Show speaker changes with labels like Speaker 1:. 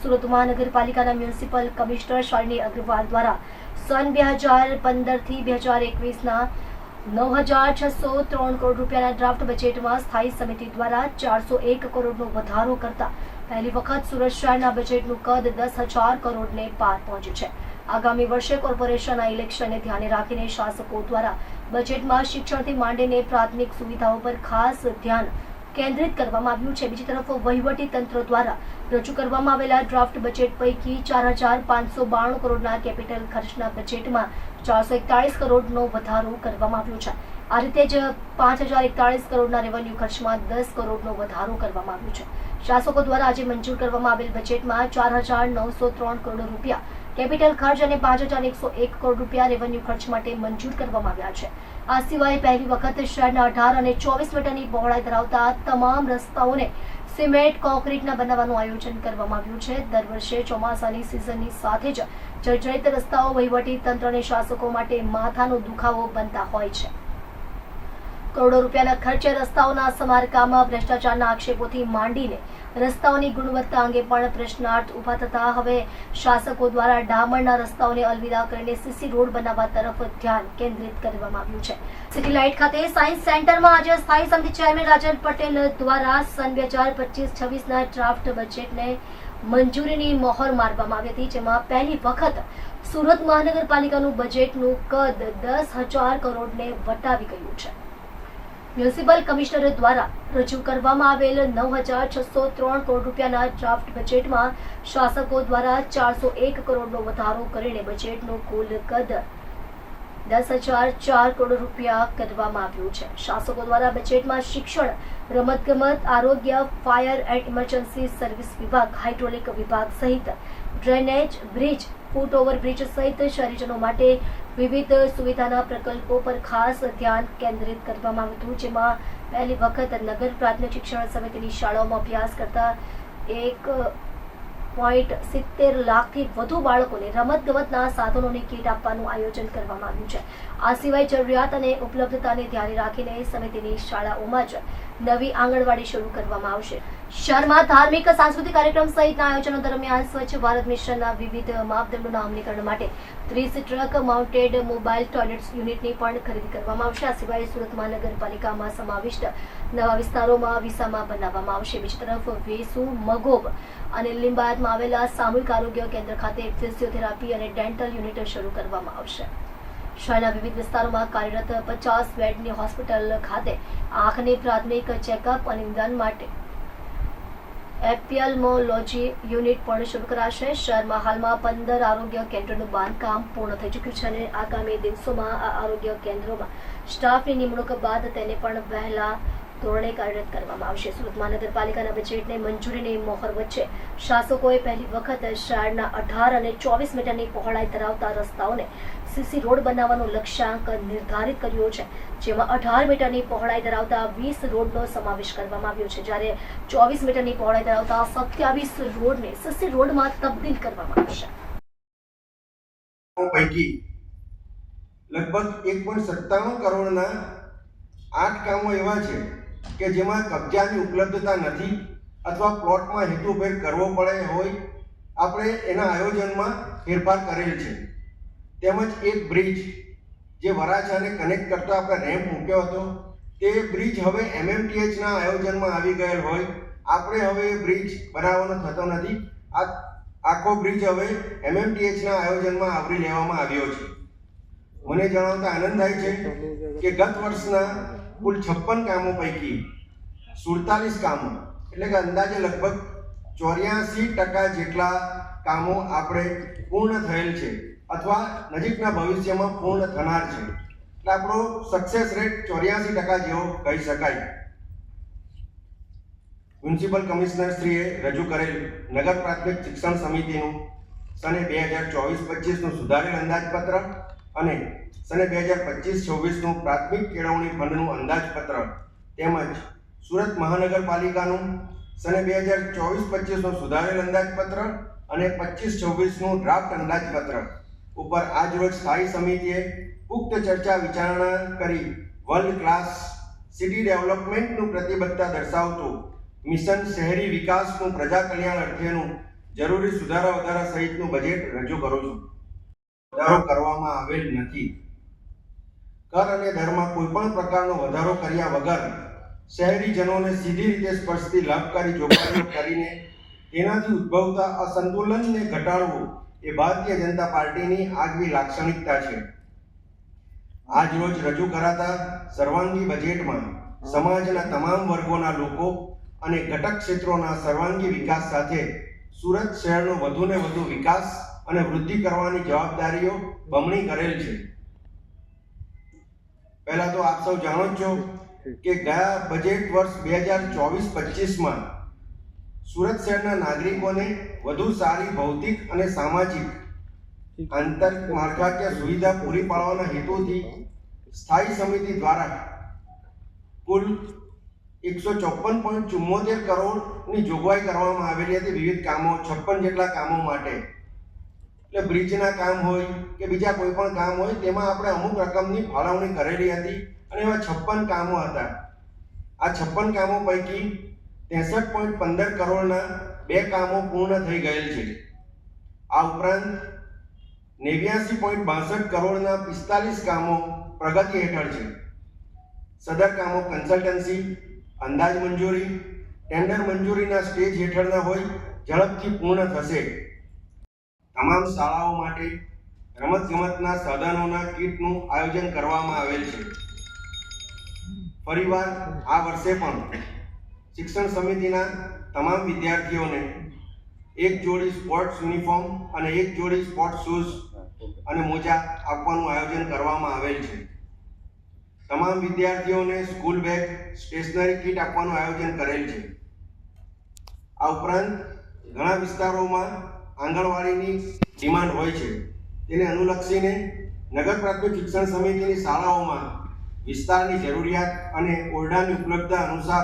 Speaker 1: સુરત મહાનગરપાલિકાના municipal commissioner Shalini Agarwal દ્વારા સન 2015 થી 2021ના 9,603 કરોડ રૂપિયાના ડ્રાફ્ટ બજેટમાં સ્થાયી સમિતિ દ્વારા 401 કરોડનો વધારો કરતા પહેલી વખત સુરત શહેરના બજેટનું કદ 10,000 કરોડને પાર પહોંચ્યું છે. આગામી વર્ષે કોર્પોરેશનના ઇલેક્શનને ધ્યાને રાખીને શાસકો દ્વારા બજેટમાં શિક્ષણથી માંડીને પ્રાથમિક સુવિધાઓ પર ખાસ ધ્યાન કેન્દ્રિત કરવામાં આવ્યું છે. બીજી તરફ વહીવટી તંત્ર દ્વારા રજૂ કરવામાં આવેલા ડ્રાફ્ટ બજેટ પૈકી 4,592 કરોડના કેપિટલ ખર્ચના બજેટમાં 441 કરોડનો વધારો કરવામાં આવ્યો છે. આ રીતે જ 5,041 કરોડના રેવન્યુ ખર્ચમાં 10 કરોડનો વધારો કરવામાં આવ્યો છે. શાસકો દ્વારા આજે મંજૂર કરવામાં આવેલ બજેટમાં 4,903 કરોડ રૂપિયા કેપિટલ ખર્ચ અને 5,101 કરોડ રૂપિયા રેવન્યુ ખર્ચ માટે મંજૂર કરવામાં આવ્યા છે. આ સિવાય પહેલી વખત શહેરના 18 અને 24 મીટરની પહોળાઈ ધરાવતા તમામ રસ્તાઓને સિમેન્ટ કોન્ક્રીટના બનાવવાનું આયોજન કરવામાં આવ્યું છે. દર વર્ષે ચોમાસાની સિઝનની સાથે જ જર્જરિત રસ્તાઓ વહીવટી તંત્ર અને શાસકો માટે માથાનો દુખાવો બનતા હોય છે. કરોડો રૂપિયાના ખર્ચે રસ્તાઓના સમારકામ, ભ્રષ્ટાચારના આક્ષેપોથી માંડીને રસ્તાઓની ગુણવત્તા અંગે પણ પ્રશ્નાર્થ ઉભા થતા હવે શાસકો દ્વારા ડામરના રસ્તાઓને અલવિદા કરીને સીસી રોડ બનાવવા તરફ ધ્યાન કેન્દ્રિત કરવામાં આવ્યું છે. સિટી લાઇટ ખાતે સાયન્સ સેન્ટરમાં આજે સ્થાયી સમિતિ ચેરમેન રાજન પટેલ દ્વારા સન 2025-26ના ડ્રાફ્ટ બજેટને મંજૂરીની મહોર મારવામાં આવી હતી, જેમાં પહેલી વખત સુરત મહાનગરપાલિકાનું બજેટનું કદ 10,000 કરોડને વટાવી ગયું છે. મ્યુનિસિપલ કમિશનર દ્વારા રજૂ કરવામાં આવેલ 9,603 કરોડ રૂપિયાના ડ્રાફ્ટ બજેટમાં શાસકો દ્વારા 401 કરોડનો વધારો કરીને બજેટનું કુલ કદ 10,004 કરોડ રૂપિયા કરવામાં આવ્યું છે. શાસકો દ્વારા બજેટમાં શિક્ષણ, રમતગમત, આરોગ્ય, ફાયર એન્ડ ઇમરજન્સી સર્વિસ વિભાગ, હાઇડ્રોલિક વિભાગ સહિત ડ્રેનેજ, બ્રિજ, ફૂટ ઓવરબ્રિજ સહિત શહેરીજનો માટે વિવિધ સુવિધાના પ્રકલ્પો પર ખાસ ધ્યાન કેન્દ્રિત કરવામાં આવ્યું હતું, જેમાં પહેલી વખત નગર પ્રાથમિક શિક્ષણ સમિતિની શાળાઓમાં અભ્યાસ કરતા 1.70 લાખથી વધુ બાળકોને રમતગમતના સાધનોની કીટ આપવાનું આયોજન કરવામાં આવ્યું છે. આ સિવાય જરૂરિયાત અને ઉપલબ્ધતાને ધ્યાને રાખીને સમિતિની શાળાઓમાં જ નવી આંગણવાડી શરૂ કરવામાં આવશે. શહેરમાં ધાર્મિક, સાંસ્કૃતિક કાર્યક્રમ સહિતના આયોજનો દરમિયાન સ્વચ્છ ભારત મિશનના વિવિધ માપદંડોના અમલીકરણ માટે 30 ટ્રક માઉન્ટેડ મોબાઈલ ટોયલેટ યુનિટની પણ ખરીદી કરવામાં આવશે. આ સિવાય સુરત મહાનગરપાલિકામાં સમાવિષ્ટ નવા વિસ્તારોમાં વિસામા બનાવવામાં આવશે. બીજી તરફ વેસુ, મગોબ અને લિંબાયતમાં આવેલા સામૂહિક આરોગ્ય કેન્દ્ર ખાતે ફિઝિયોથેરાપી અને ડેન્ટલ યુનિટ શરૂ કરવામાં આવશે. શહેરના વિવિધ વિસ્તારોમાં કાર્યરત 50 બેડની હોસ્પિટલ ખાતે આંખની પ્રાથમિક ચેકઅપ અને નિદાન માટે એપિથેલ્મોલોજી યુનિટ પણ શરૂ કરાશે. શહેરમાં હાલમાં 15 આરોગ્ય કેન્દ્રોનું બાંધકામ પૂર્ણ થઈ ચૂક્યું છે અને આગામી દિવસોમાં આ આરોગ્ય કેન્દ્રોમાં સ્ટાફની નિમણૂક બાદ તેને પણ વહેલા ધોરણે કાર્યરત કરવામાં આવશે. સુરત મહાનગરપાલિકાના બજેટને મંજૂરીની મહોર વચ્ચે શાસકોએ પહેલી વખત શહેરના 18 અને 24 મીટરની પહોળાઈ ધરાવતા રસ્તાઓને સીસી રોડ બનાવવાનો લક્ષ્યાંક નિર્ધારિત કર્યો છે, જેમાં 18 મીટરની પહોળાઈ ધરાવતા 20 રોડનો સમાવેશ કરવામાં આવ્યો છે, જ્યારે 24 મીટરની પહોળાઈ ધરાવતા 27 રોડને સીસી રોડમાં તબદીલ કરવામાં આવશે.
Speaker 2: પૈકી લગભગ 1.97 કરોડના 8 કામો એવા છે કે જેમાં કબજાની ઉપલબ્ધતા નથી અથવા પ્લોટમાં હેતુભેર કરવો પડે હોય આપણે એના આયોજનમાં ફેરફાર કરેલ છે. તેમજ એક બ્રિજ જે વરાછાને કનેક્ટ કરતો આપણે રેમ્પ મૂક્યો હતો તે બ્રિજ હવે MMTHના આયોજનમાં આવી ગયેલ હોય આપણે હવે બ્રિજ બનાવવાનો થતો નથી. આ આખો બ્રિજ હવે MMTHના આયોજનમાં આવરી લેવામાં આવ્યો છે. મને જણાવતા આનંદ થાય છે કે ગત વર્ષના કુલ 56 કામો પૈકી 47 કામો એટલે કે અંદાજે લગભગ 84% જેટલા કામો આપણે પૂર્ણ થયેલ છે અથવા નજીકના ભવિષ્યમાં પૂર્ણ થનાર છે. એટલે આપણો સક્સેસ રેટ 84% જેવો કહી શકાય. મ્યુનિસિપલ કમિશનરશ્રીએ રજૂ કરેલ નગર પ્રાથમિક શિક્ષણ સમિતિનું સને 2024-25નું સુધારેલ અંદાજપત્ર અને સને 2025-26નું પ્રાથમિક કેળવણી ફંડનું અંદાજપત્ર તેમજ સુરત મહાનગરપાલિકાનું સને 2024-25નું સુધારેલ અંદાજપત્ર અને 25-26નું ડ્રાફ્ટ અંદાજપત્ર ઉપર આજરોજ સ્થાયી સમિતિએ પુખ્ત ચર્ચા વિચારણા કરી વર્લ્ડ ક્લાસ સિટી ડેવલપમેન્ટનું પ્રતિબદ્ધતા દર્શાવતું મિશન શહેરી વિકાસનું પ્રજા કલ્યાણ અર્થેનું જરૂરી સુધારા વધારા સહિતનું બજેટ રજૂ કરું છું. વધારો કરવામાં આવેલ નથી. કર અને દરમાં કોઈ પણ પ્રકારનો વધારો કર્યા વગર શહેરીજનોને સીધી રીતે સ્પર્શતી લાભકારી જોગવાઈઓ કરીને તેનાથી ઉદ્ભવતા અસંતુલનને ઘટાડવું એ ભારતીય જનતા પાર્ટીની આગવી લાક્ષણિકતા છે. આજ રોજ રજૂ કરાતા સર્વાંગી બજેટમાં સમાજના તમામ વર્ગોના લોકો અને ઘટક ક્ષેત્રોના સર્વાંગી વિકાસ સાથે સુરત શહેરનો વધુને વધુ વિકાસ અને વૃદ્ધિ કરવાની જવાબદારીઓ બમણી કરેલ છે. પહેલા તો આપ સૌ જાણો જ છો કે ગયા બજેટ વર્ષ 2024-25માં સુરત શહેરના નાગરિકોને વધુ સારી ભૌતિક અને સામાજિક આંતરિક માળખાકીય સુવિધા પૂરી પાડવાના હેતુથી સ્થાયી સમિતિ દ્વારા કુલ 154.74 કરોડની જોગવાઈ કરવામાં આવેલી હતી વિવિધ કામો 56 જેટલા કામો માટે. એટલે બ્રિજના કામ હોય કે બીજા કોઈ પણ કામ હોય તેમાં આપણે અમુક રકમની ફાળવણી કરેલી હતી અને એવા 56 કામો હતા. આ 56 કામો પૈકી 63.15 કરોડના 2 કામો પૂર્ણ થઈ ગયેલ છે. આ ઉપરાંત 89.62 કરોડના 45 કામો પ્રગતિ હેઠળ છે. સદર કામો કન્સલ્ટન્સી, અંદાજ મંજૂરી, ટેન્ડર મંજૂરીના સ્ટેજ હેઠળના હોય ઝડપથી પૂર્ણ થશે. તમામ શાળાઓ માટે રમતગમતના સાધનોના કીટનું આયોજન કરવામાં આવેલ છે. ફરીવાર આ વર્ષે પણ શિક્ષણ સમિતિના તમામ વિદ્યાર્થીઓને એક જોડી સ્પોર્ટ્સ યુનિફોર્મ અને એક જોડી સ્પોર્ટ્સ શૂઝ અને મોજા આપવાનું આયોજન કરવામાં આવેલ છે. તમામ વિદ્યાર્થીઓને સ્કૂલ બેગ, સ્ટેશનરી કીટ આપવાનું આયોજન કરેલ છે. આ ઉપરાંત ઘણા વિસ્તારોમાં આંગણવાડીની ડિમાન્ડ હોય છે. તેને અનુલક્ષીને નગર પ્રાથમિક શિક્ષણ સમિતિની શાળાઓમાં વિસ્તારની જરૂરિયાત અને ઓરડાની ઉપલબ્ધતા અનુસાર